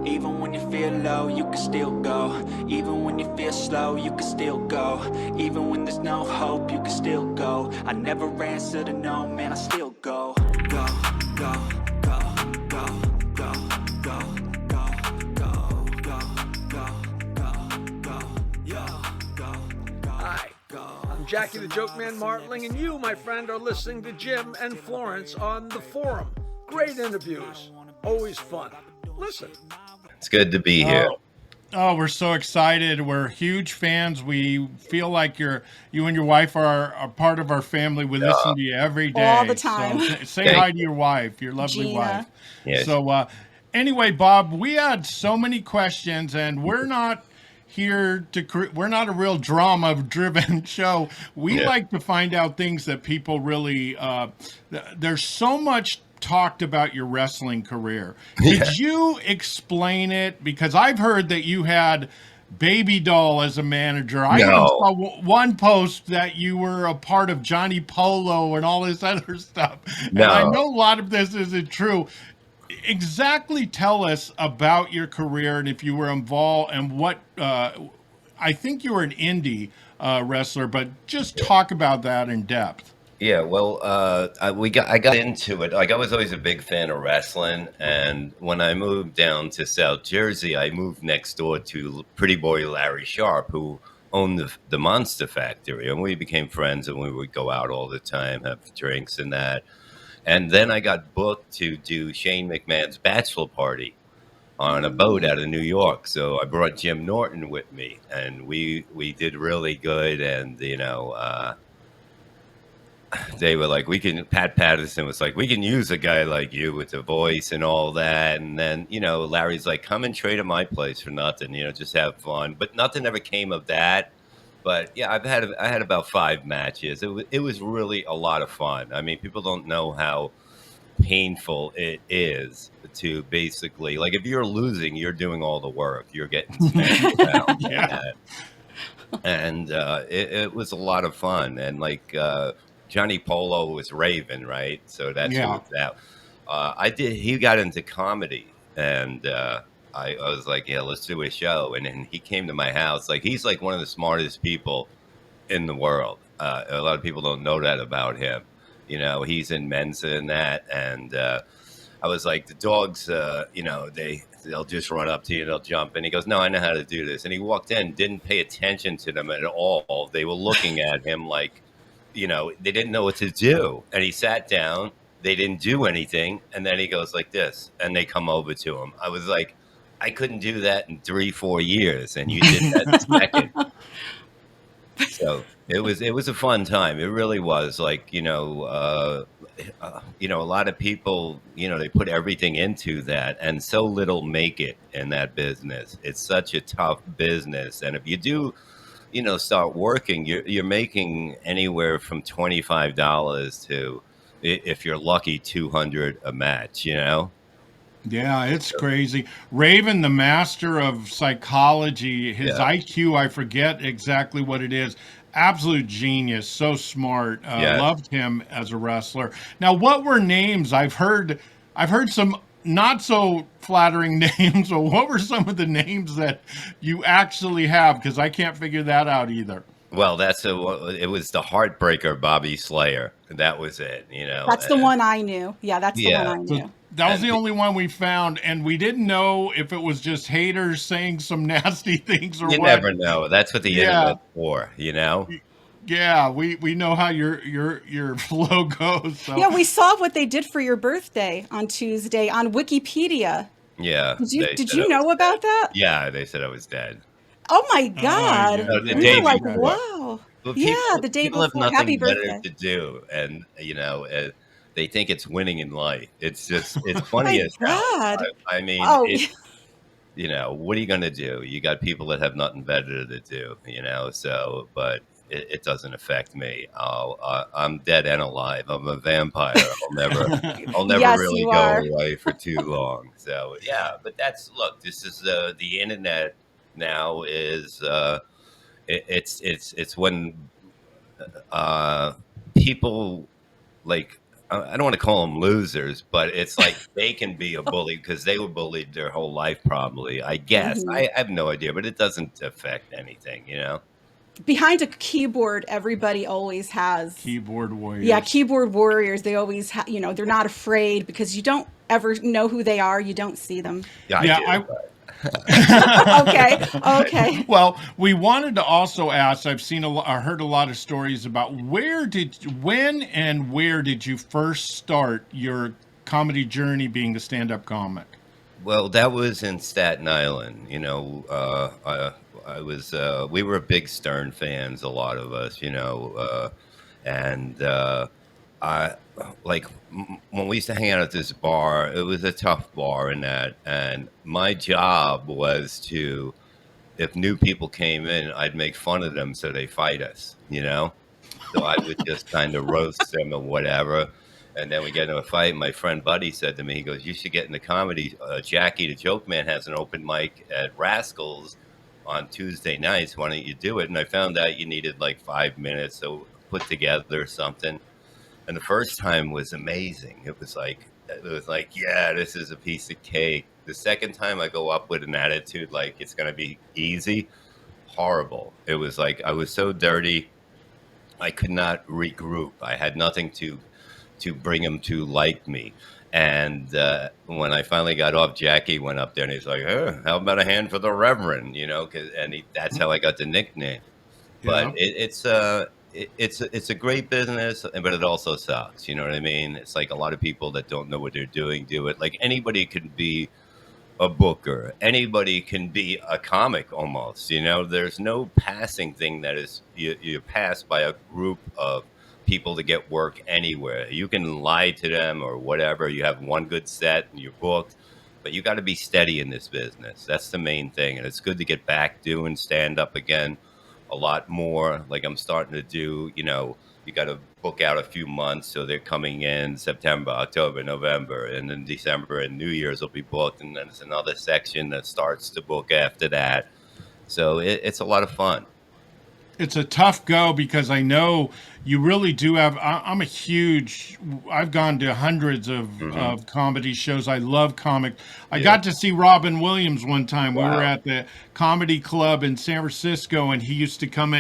Even when you feel low, you can still go. Even when you feel slow, you can still go. Even when there's no hope, you can still go. I never answer to no, man, I still go. Go, go, go, go, go, go, go, go, go, go, go, go, yo, go, go. Hi, I'm Jackie the Joke Man Martling, and you, my friend, are listening to Jim and Florence on The Forum. Great interviews, always fun. Listen. It's good to be here. Oh, we're so excited. We're huge fans. We feel like you and your wife are a part of our family. We listen to you every day. All the time. So say hi to your wife, your lovely Gina. wife. Yes. So anyway, Bob, we had so many questions, and we're not here to we're not a real drama driven show. We like to find out things that people really there's so much talked about your wrestling career. Did you explain it? Because I've heard that you had Baby Doll as a manager. I even saw one post that you were a part of Johnny Polo and all this other stuff. And I know a lot of this isn't true. Exactly tell us about your career and if you were involved and what I think you were an indie wrestler, but just talk about that in depth. Yeah, well, I got into it. Like, I was always a big fan of wrestling, and when I moved down to South Jersey, I moved next door to Pretty Boy Larry Sharp, who owned the Monster Factory, and we became friends, and we would go out all the time, have drinks and that. And then I got booked to do Shane McMahon's bachelor party on a boat out of New York. So I brought Jim Norton with me, and we did really good, and they were like, Pat Patterson was like, we can use a guy like you with the voice and all that. And then, Larry's like, come and trade at my place for nothing, just have fun. But nothing ever came of that. But yeah, I had about 5 matches. It was really a lot of fun. I mean, people don't know how painful it is to basically, like, if you're losing, you're doing all the work. You're getting smacked around. And it was a lot of fun. And like, Johnny Polo was Raven, right? So that's who it's out. He got into comedy, and I was like, yeah, let's do a show. And then he came to my house. Like, he's like one of the smartest people in the world. A lot of people don't know that about him. He's in Mensa and that. And I was like, the dogs, they'll just run up to you, they'll jump. And he goes, no, I know how to do this. And he walked in, didn't pay attention to them at all. They were looking at him like, they didn't know what to do. And he sat down, they didn't do anything. And then he goes like this, and they come over to him. I was like, I couldn't do that in 3-4 years. And you did that second. So it was a fun time. It really was. Like, a lot of people, they put everything into that, and so little make it in that business. It's such a tough business. And if you do, start working, you're making anywhere from $25 to, if you're lucky, $200 a match, Yeah, it's crazy. Raven, the master of psychology, his IQ, I forget exactly what it is. Absolute genius, so smart. Loved him as a wrestler. Now, what were names? I've heard some not so flattering names. So what were some of the names that you actually have? Because I can't figure that out either. Well, it was the Heartbreaker Bobby Slayer. That was it, That's the one I knew. Yeah, that's the one I knew. So that was the only one we found, and we didn't know if it was just haters saying some nasty things or what. You never know. That's what the internet's for, Yeah, we know how your flow goes. So. Yeah, we saw what they did for your birthday on Tuesday on Wikipedia. Yeah. Did you know about that? Yeah, they said I was dead. Oh my God! The We day were like, before. wow. But The day people have before. nothing Happy better birthday. to do, and they think it's winning in life. It's funny as hell. I mean, what are you going to do? You got people that have nothing better to do, So, but it doesn't affect me. I'm dead and alive. I'm a vampire. I'll never Yes, really you go are. away for too long. So yeah, but this is the internet now is it's when people like I don't want to call them losers, but it's like they can be a bully because they were bullied their whole life, probably. I guess. Mhm. I have no idea, but it doesn't affect anything, you know? Behind a keyboard, everybody always has, Keyboard yeah, warriors. keyboard warriors. They always have, they're not afraid because you don't ever know who they are. You don't see them. Yeah, I Yeah, do. I Okay. Okay. well, we wanted to also ask. I've seen I heard a lot of stories about when and where did you first start your comedy journey being a stand-up comic? Well, that was in Staten Island. We were big Stern fans, a lot of us, and I like when we used to hang out at this bar. It was a tough bar in that, and my job was to, if new people came in, I'd make fun of them so they fight us, you know. So I would just kind of roast them or whatever. And then we get into a fight. My friend Buddy said to me, he goes, "You should get into comedy. Jackie the Joke Man has an open mic at Rascals on Tuesday nights. Why don't you do it?" And I found out you needed like 5 minutes, so put together something. And the first time was amazing. It was like, yeah, this is a piece of cake. The second time I go up with an attitude like it's going to be easy, horrible. It was like I was so dirty. I could not regroup. I had nothing to bring him to like me. And when I finally got off, Jackie went up there and he's like, "How about a hand for the Reverend?" That's how I got the nickname. But Yeah. it's a great business, but it also sucks. You know what I mean? It's like a lot of people that don't know what they're doing do it. Like anybody can be a booker. Anybody can be a comic almost. There's no passing thing that is you pass by a group of people to get work anywhere. You can lie to them or whatever. You have one good set and you're booked, but you got to be steady in this business. That's the main thing. And it's good to get back doing stand up again a lot more. Like I'm starting to do, you got to book out a few months. So they're coming in September, October, November, and then December and New Year's will be booked. And then there's another section that starts to book after that. So it's a lot of fun. It's a tough go because I know you really do have. I'm a huge. I've gone to hundreds Hmm. of comedy shows. I love comic. I Yeah. got to see Robin Williams one time. We were Wow. at the comedy club in San Francisco, and he used to come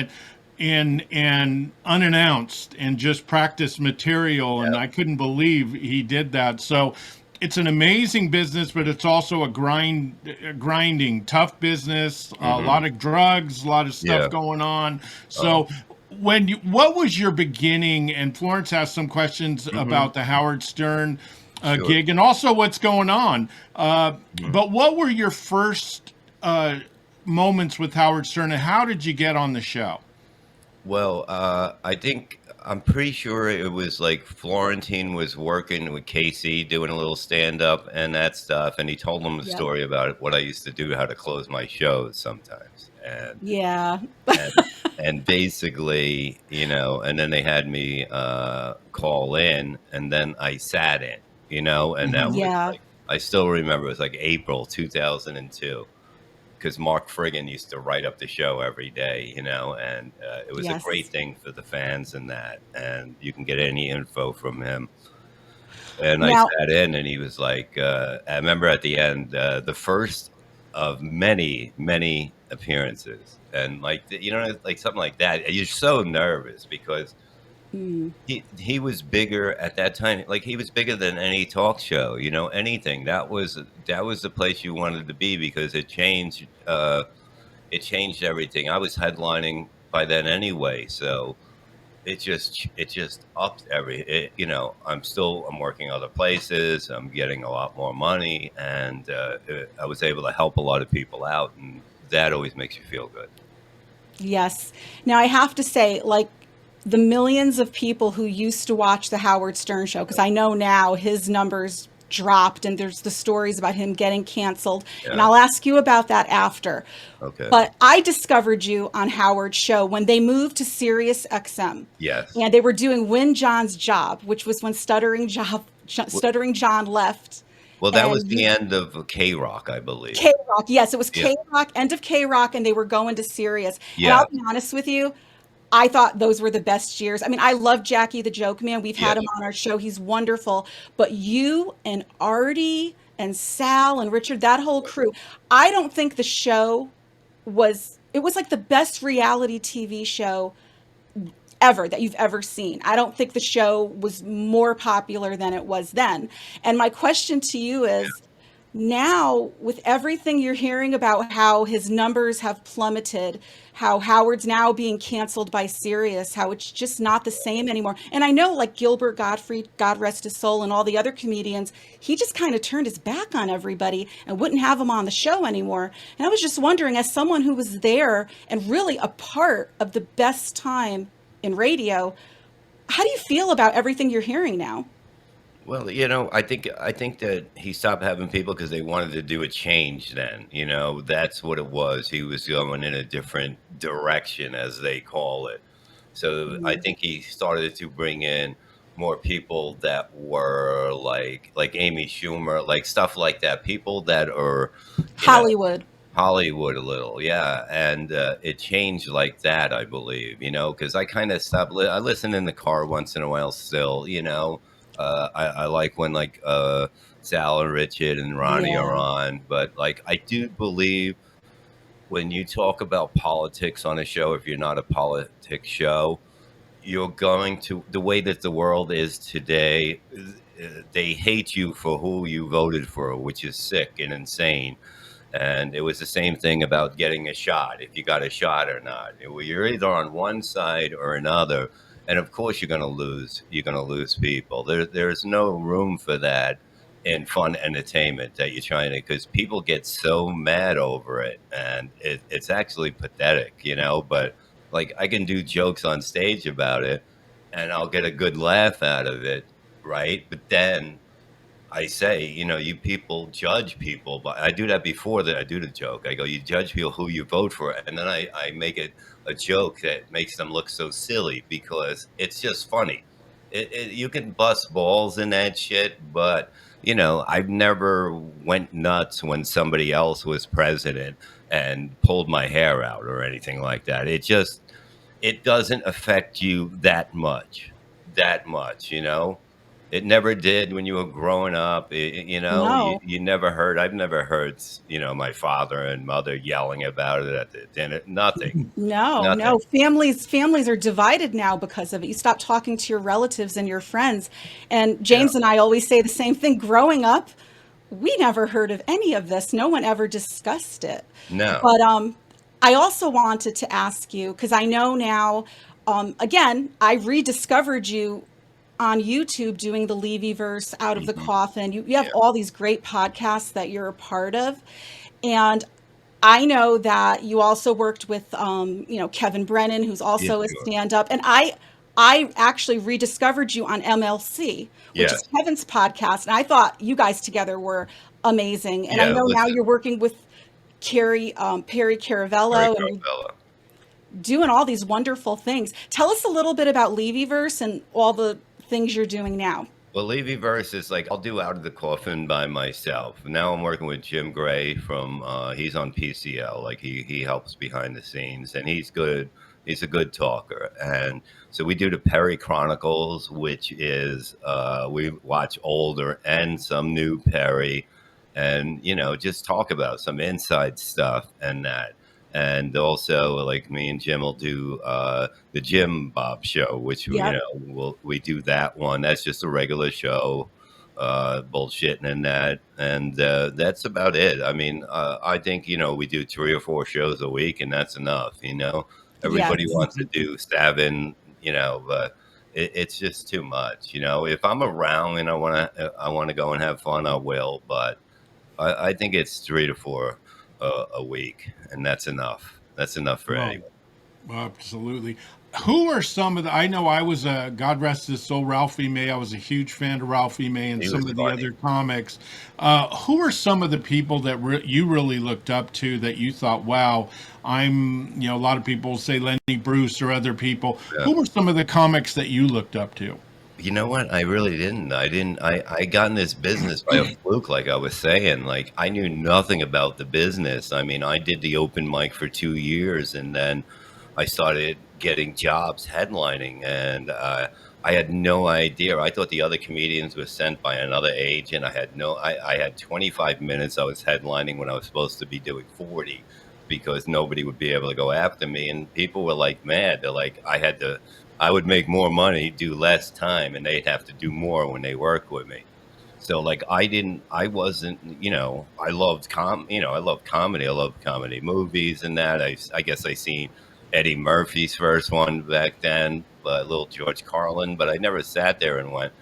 in and unannounced and just practice material. And Yeah. I couldn't believe he did that. So it's an amazing business, but it's also a grinding, tough business. A Hmm. lot of drugs, a lot of stuff Yeah. going on. Oh. So, what was your beginning? And Florence has some questions Hmm. about the Howard Stern Sure. gig, and also what's going on. Mhm. But what were your first moments with Howard Stern, and how did you get on the show? Well, I'm pretty sure it was like Florentine was working with Casey doing a little stand up and that stuff, and he told him a Yep. story about what I used to do, how to close my shows sometimes, Yeah. and and basically, and then they had me call in, and then I sat in, and that Hmm. was Yeah. like I still remember it was like April 2002 because Mark Friggin used to write up the show every day, and it was a great Yes. thing for the fans and that, and you can get any info from him. And I Now, sat in, and he was like, I remember at the end, the first of many, many appearances, and like like something like that. You're so nervous because mm, he was bigger at that time. Like he was bigger than any talk show, anything. That was the place you wanted to be because it changed. It changed everything. I was headlining by then anyway, so it just upped I'm working other places. I'm getting a lot more money, and I was able to help a lot of people out, and that always makes you feel good. yes. Now, I have to say, like, the millions of people who used to watch the Howard Stern show, because I know now his numbers dropped and there's the stories about him getting canceled. And Yeah. I'll ask you about that after. Okay. But I discovered you on Howard's show when they moved to Sirius XM, Yes. and they were doing Win John's Job, which was when Well, Stuttering John left. that was And the you, end of K Rock, I believe. K Rock, yes, it was Yeah. K Rock, end of K Rock, and they were going to Sirius. And Yeah. I'll be honest with you, I thought those were the best years. I mean, I love Jackie the Joke Man. We've Yeah. had him on our show. He's wonderful. But you and Artie and Sal and Richard, that whole crew, I don't think the show it was like the best reality TV show ever that you've ever seen. I don't think the show was more popular than it was then. And my question to you is, now with everything you're hearing about how his numbers have plummeted, how Howard's now being canceled by Sirius, how it's just not the same anymore. And I know like Gilbert Gottfried, God rest his soul, and all the other comedians, he just kind of turned his back on everybody and wouldn't have them on the show anymore. And I was just wondering, as someone who was there and really a part of the best time in radio, how do you feel about everything you're hearing now? Well, I think that he stopped having people because they wanted to do a change then. That's what it was. He was going in a different direction, as they call it. So I Mhm. think he started to bring in more people that were like Amy Schumer, like stuff like that. People that are, you know, Hollywood. Hollywood a little, yeah, and it changed like that, I believe, because I kind of stopped. I listen in the car once in a while still, I like when like Sal and Richard and Ronnie are Yeah. on, but like I do believe when you talk about politics on a show, if you're not a politics show, you're going to the way that the world is today. They hate you for who you voted for, which is sick and insane. And it was the same thing about getting a shot, if you got a shot or not. You're either on one side or another. And of course, you're going to lose. You're going to lose people. There's no room for that in fun entertainment that you're trying to, because people get so mad over it. And it's actually pathetic. But like I can do jokes on stage about it and I'll get a good laugh out of it. Right. But then I say, you people judge people, but I do that before that I do the joke. I go, you judge people who you vote for, and then I make it a joke that makes them look so silly because it's just funny. You can bust balls in that shit, but I've never went nuts when somebody else was president and pulled my hair out or anything like that. It doesn't affect you that much. It never did when you were growing up. You, No. you never heard. I've never heard, my father and mother yelling about it at the dinner. Nothing, No, nothing. no. Families are divided now because of it. You stop talking to your relatives and your friends. And Yeah, James and I always say the same thing. Growing up, we never heard of any of this. No one ever discussed it. no, But I also wanted to ask you, because I know now, again, I rediscovered you on YouTube doing the Levyverse, Out of the hmm Coffin. You have yeah, all these great podcasts that you're a part of. And I know that you also worked with, Kevin Brennan, who's yeah, also a sure, stand-up. And I actually rediscovered you on MLC, which yeah, is Kevin's podcast. And I thought you guys together were amazing. And I yeah. know now Listen, you're working with Perry Mary Caravello, and you're Carvella. doing all these wonderful things. Tell us a little bit about Levyverse and all the things you're doing now. Well, Levy verse is like I'll do Out of the Coffin by myself. Now I'm working with Jim Gray from he's on PCL. Like he helps behind the scenes and he's good. He's a good talker. And so we do the Perry Chronicles, which is we watch older and some new Perry and just talk about some inside stuff and that. And also like me and Jim will do the Jim Bob show, which Yep. we do that one. That's just a regular show, bullshitting and that, and that's about it. I mean, I think we do 3 or 4 shows a week, and that's enough. Everybody Yes. wants to do 7, but it's just too much. If I'm around and I want to go and have fun, I will. But I think it's 3 to 4 a week, and that's enough. That's enough for Well, anyone. absolutely. Who are some of the? I know I was a God rest his soul, Ralphie May. I was a huge fan of Ralphie May and He some was of the funny. other comics. Who are some of the people that you really looked up to that you thought, wow, a lot of people say Lenny Bruce or other people. Yeah. Who were some of the comics that you looked up to? You know what? I really didn't. I didn't. I got in this business by a fluke, like I was saying. Like I knew nothing about the business. I mean, I did the open mic for 2 years, and then I started getting jobs headlining, and I had no idea. I thought the other comedians were sent by another agent. I had 25 minutes. I was headlining when I was supposed to be doing 40 because nobody would be able to go after me. And people were like mad. They're like, I would make more money, do less time, and they'd have to do more when they work with me. So like I wasn't, I loved I love comedy. I love comedy movies and that. I guess I seen Eddie Murphy's first one back then, but little George Carlin, but I never sat there and went,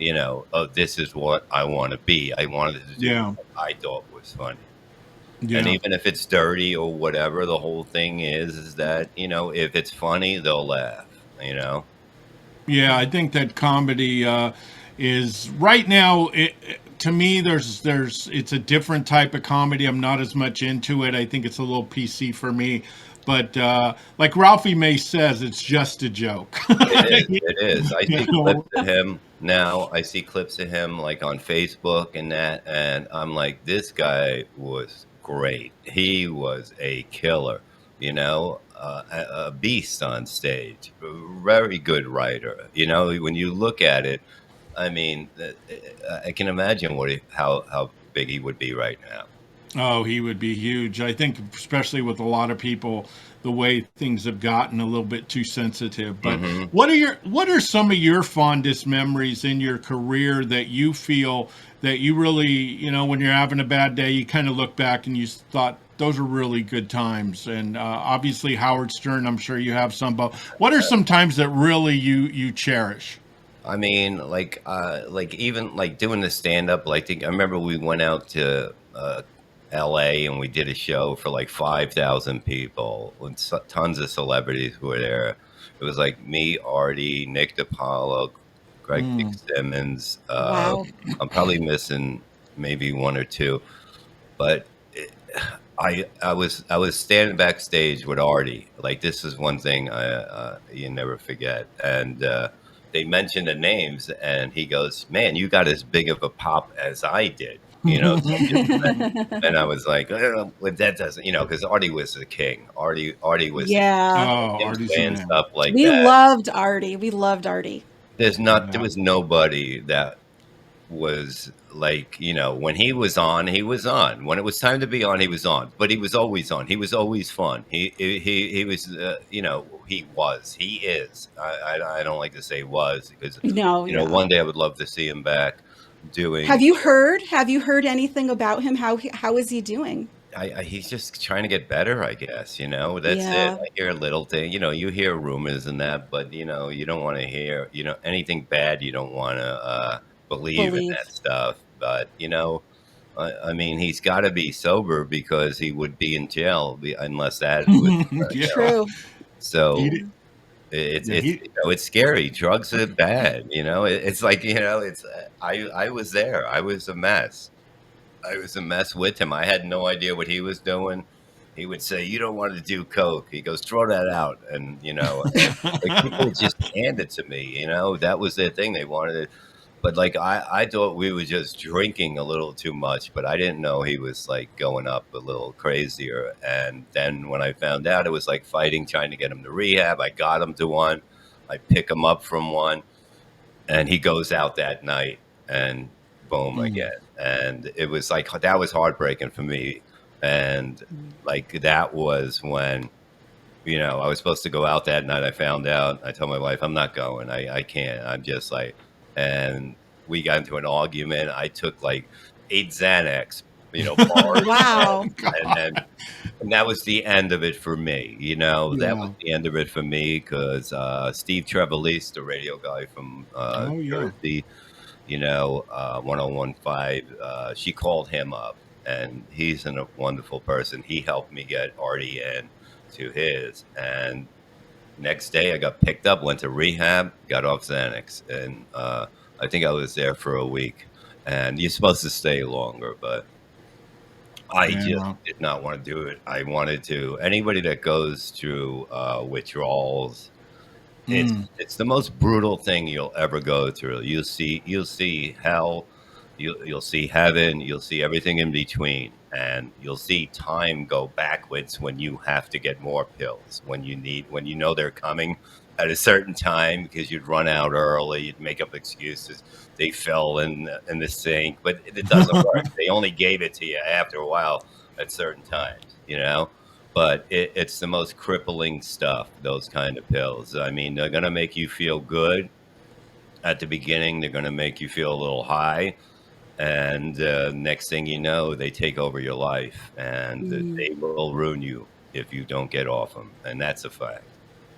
oh, this is what I want to be. I wanted to do Yeah. what I thought was funny. And Yeah. even if it's dirty or whatever, the whole thing is that, if it's funny, they'll laugh. Yeah, I think that comedy is right now. To me, it's a different type of comedy. I'm not as much into it. I think it's a little PC for me. But like Ralphie May says, it's just a joke. It is. It is. I You see know? clips of him now. I see clips of him like on Facebook and that, and I'm like, this guy was great. He was a killer. A beast on stage. Very good writer. When you look at it, I mean, I can imagine how big he would be right now. Oh, he would be huge. I think, especially with a lot of people, the way things have gotten a little bit too sensitive. But Hmm. what are some of your fondest memories in your career that you feel that you really, when you're having a bad day, you kind of look back and you thought those are really good times. And obviously Howard Stern, I'm sure you have some. But what are some times that really you cherish? I mean, like even like doing the stand up. I remember we went out to L.A. and we did a show for like 5,000 people. And tons of celebrities were there. It was like me, Artie, Nick DiPaolo, Greg Mm. Simmons. Wow. I'm probably missing maybe one or two, but I was standing backstage with Artie. Like this is one thing you never forget. And they mentioned the names, and he goes, "Man, you got as big of a pop as I did." And I was like, well, that doesn't, because Artie was the king. Artie was Yeah. Oh, him Artie's the saying man. stuff like We that. loved Artie. We loved Artie. There Yeah. was nobody that was like, when he was on, he was on. When it was time to be on, he was on. But he was always on. He was always fun. He was, he is. I don't like to say was because, No, yeah. one day I would love to see him back doing. Have you heard anything about him? How is he doing? He's just trying to get better, I guess. That's it. Yeah. I hear a little thing. You hear rumors and that, but you don't want to hear anything bad. You don't want to believe in Believe. that stuff. But I mean, he's got to be sober because he would be in jail unless that was, Yeah. True. so. He, It's yeah, it's he, it's scary. Drugs are bad. It's like it's. I was there. I was a mess. I was a mess with him. I had no idea what he was doing. He would say, "You don't want to do coke." He goes, "Throw that out." And like people would just hand it to me. That was their thing. They wanted it. But like I thought we were just drinking a little too much, but I didn't know he was like going up a little crazier. And then when I found out, it was like fighting, trying to get him to rehab. I got him to one. I pick him up from one, and he goes out that night, and boom mm, again. And it was like that was heartbreaking for me. And like that was when I was supposed to go out that night. I found out. I told my wife, I'm not going. I can't. I'm just like, and we got into an argument. I took like 8 Xanax, bars, Wow. and that was the end of it for me. That was yeah. the end of it for me because Steve Trevelise, the radio guy from Oh, yeah. Jersey, 1015, she called him up, and he's a wonderful person. He helped me get Artie in to his, and next day I got picked up, went to rehab, got off Xanax, and I think I was there for a week. And you're supposed to stay longer, but I just Yeah. did not want to do it. I wanted to. Anybody that goes through withdrawals, it's Mm, it's the most brutal thing you'll ever go through. You'll see hell. You'll see heaven, you'll see everything in between, and you'll see time go backwards when you have to get more pills, when you know they're coming at a certain time because you'd run out early, you'd make up excuses. They fell in the sink, but it doesn't work. They only gave it to you after a while at certain times, you know. But it's the most crippling stuff. Those kind of pills. I mean, they're gonna make you feel good at the beginning. They're gonna make you feel a little high, and next thing you know, they take over your life, and they will ruin you if you don't get off them, and that's a fact.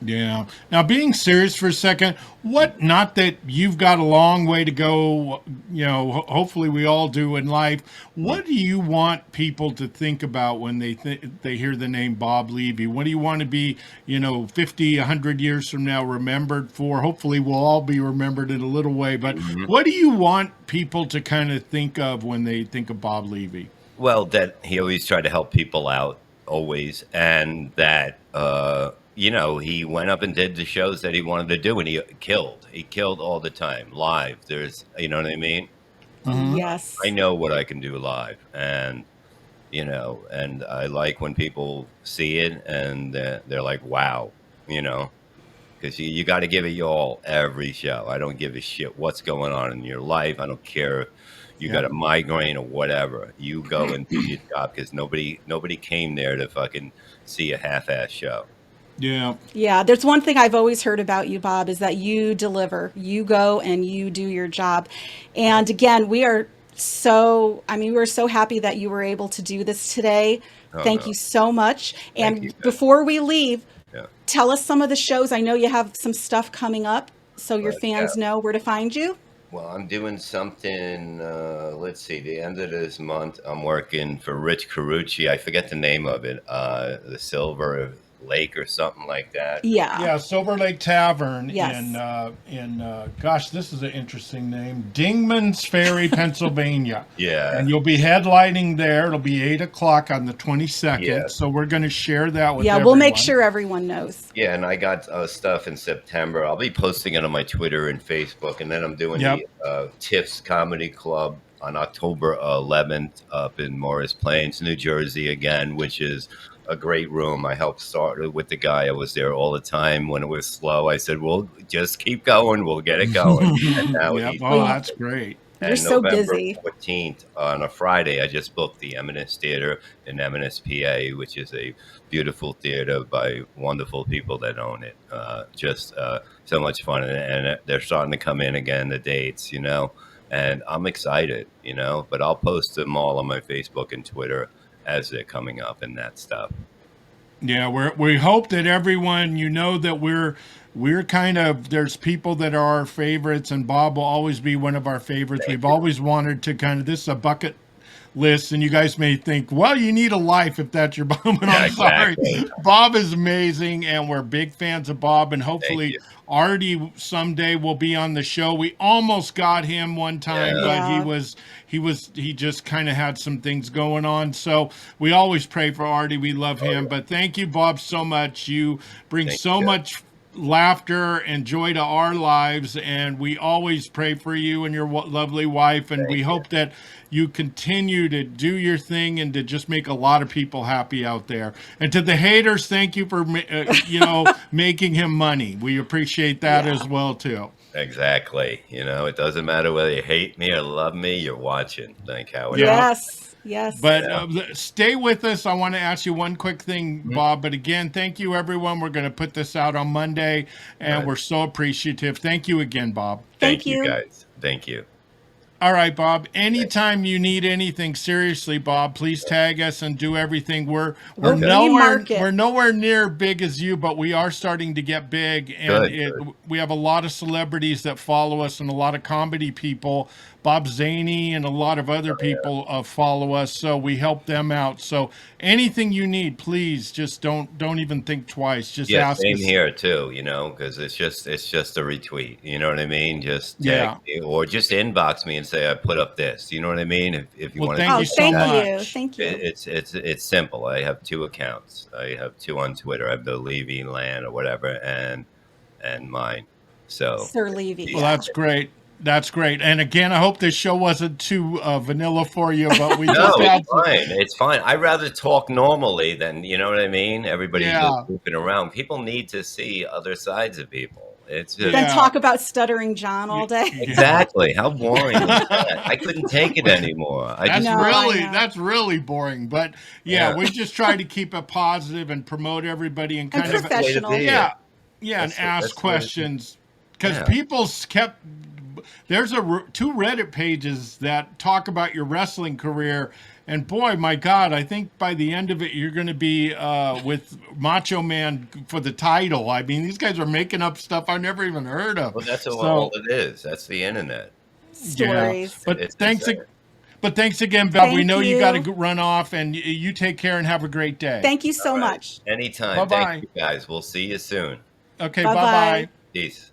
Yeah. Now, being serious for a second, what, not that you've got a long way to go, hopefully we all do in life. What do you want people to think about when they hear the name Bob Levy? What do you want to be, 50, 100 years from now remembered for? Hopefully we'll all be remembered in a little way, but what do you want people to kind of think of when they think of Bob Levy? Well, that he always tried to help people out, always, and that he went up and did the shows that he wanted to do, and he killed. He killed all the time live. There's, you know what I mean? Yes. I know what I can do live, and and I like when people see it and they're like, wow, because you got to give it your all every show. I don't give a shit what's going on in your life. I don't care if you got a migraine or whatever. You go and do your job, because nobody came there to fucking see a half-ass show. Yeah. Yeah, there's one thing I've always heard about you, Bob, is that you deliver. You go and you do your job. And again, we're so happy that you were able to do this today. Thank you so much. Thank you, And before we leave, Yeah. tell us some of the shows. I know you have some stuff coming up, so your fans know where to find you. Well, I'm doing something, let's see, the end of this month, I'm working for Rich Carucci. I forget the name of it, the Silver Lake or something like that. Yeah. Silver Lake Tavern Yes. in gosh, this is an interesting name, Dingman's Ferry, Pennsylvania. Yeah. And you'll be headlining there. It'll be 8:00 on the 22nd. Yeah. So we're going to share that with Yeah, we'll make sure everyone knows. Yeah, and I got stuff in September. I'll be posting it on my Twitter and Facebook, and then I'm doing the Tiff's Comedy Club on October 11th up in Morris Plains, New Jersey again, which is a great room. I helped start it with the guy. I was there all the time when it was slow. I said, "Well, just keep going. We'll get it going." And now that's great. You're and so November busy. 14th on a Friday, I just booked the Eminence Theater in Eminence, PA, which is a beautiful theater by wonderful people that own it. Just so much fun. And they're starting to come in again, the dates, and I'm excited, but I'll post them all on my Facebook and Twitter as they're coming up and that stuff. Yeah, we hope that everyone, that we're kind of, there's people that are our favorites, and Bob will always be one of our favorites. We've always wanted to this is a bucket list, and you guys may think, well, you need a life if that's your Bob, and I'm sorry. Bob is amazing, and we're big fans of Bob, and hopefully Artie someday will be on the show. We almost got him one time, but he just kind of had some things going on. So we always pray for Artie. We love him. But thank you, Bob, so much. You bring so much laughter and joy to our lives, and we always pray for you and your lovely wife, and we hope that you continue to do your thing and to just make a lot of people happy out there. And to the haters, thank you for making him money. We appreciate that as well too. Exactly. It doesn't matter whether you hate me or love me, you're watching. Thank Howard. Yes. But stay with us. I want to ask you one quick thing, Bob. But again, thank you, everyone. We're going to put this out on Monday, and we're so appreciative. Thank you again, Bob. Thank you, guys. Thank you. All right, Bob. Anytime you need anything, seriously, Bob, please tag us and do everything. We're nowhere near big as you, but we are starting to get big, and we have a lot of celebrities that follow us and a lot of comedy people. Bob Zaney and a lot of other people follow us, so we help them out. So anything you need, please just don't even think twice. Just ask same us. here too, because it's just a retweet. You know what I mean? Just tag me, or just inbox me and say I put up this. You know what I mean? If you want to. Thank you so much. Thank you. It's simple. I have 2 accounts. I have 2 on Twitter. I have the Levy Land or whatever, and mine. So Sir Levy. Well, that's great. That's great. And again, I hope this show wasn't too vanilla for you, but we No, just had it's fine. It's fine. I'd rather talk normally than, you know what I mean? Everybody just Yeah. moving around. People need to see other sides of people. It's just Then Yeah. talk about stuttering John all day. exactly how boring is that? I couldn't take it anymore. I That's just No, I really know. that's really boring. But yeah, Yeah. we just try to keep it positive and promote everybody and And kind of professional. be. yeah, yeah, and That's ask the way to be. questions because Yeah. people's kept. There's two Reddit pages that talk about your wrestling career, and boy, my God, I think by the end of it, you're going to be with Macho Man for the title. I mean, these guys are making up stuff I never even heard of. Well, that's So, all it is. That's the internet. Stories. But It's thanks, insane. but thanks again, Bob. We Thank know you you. got to run off, and you take care and have a great day. Thank you so All right. much. Anytime. Bye-bye. Thank you guys. We'll see you soon. Okay, Bye-bye. bye bye. Peace.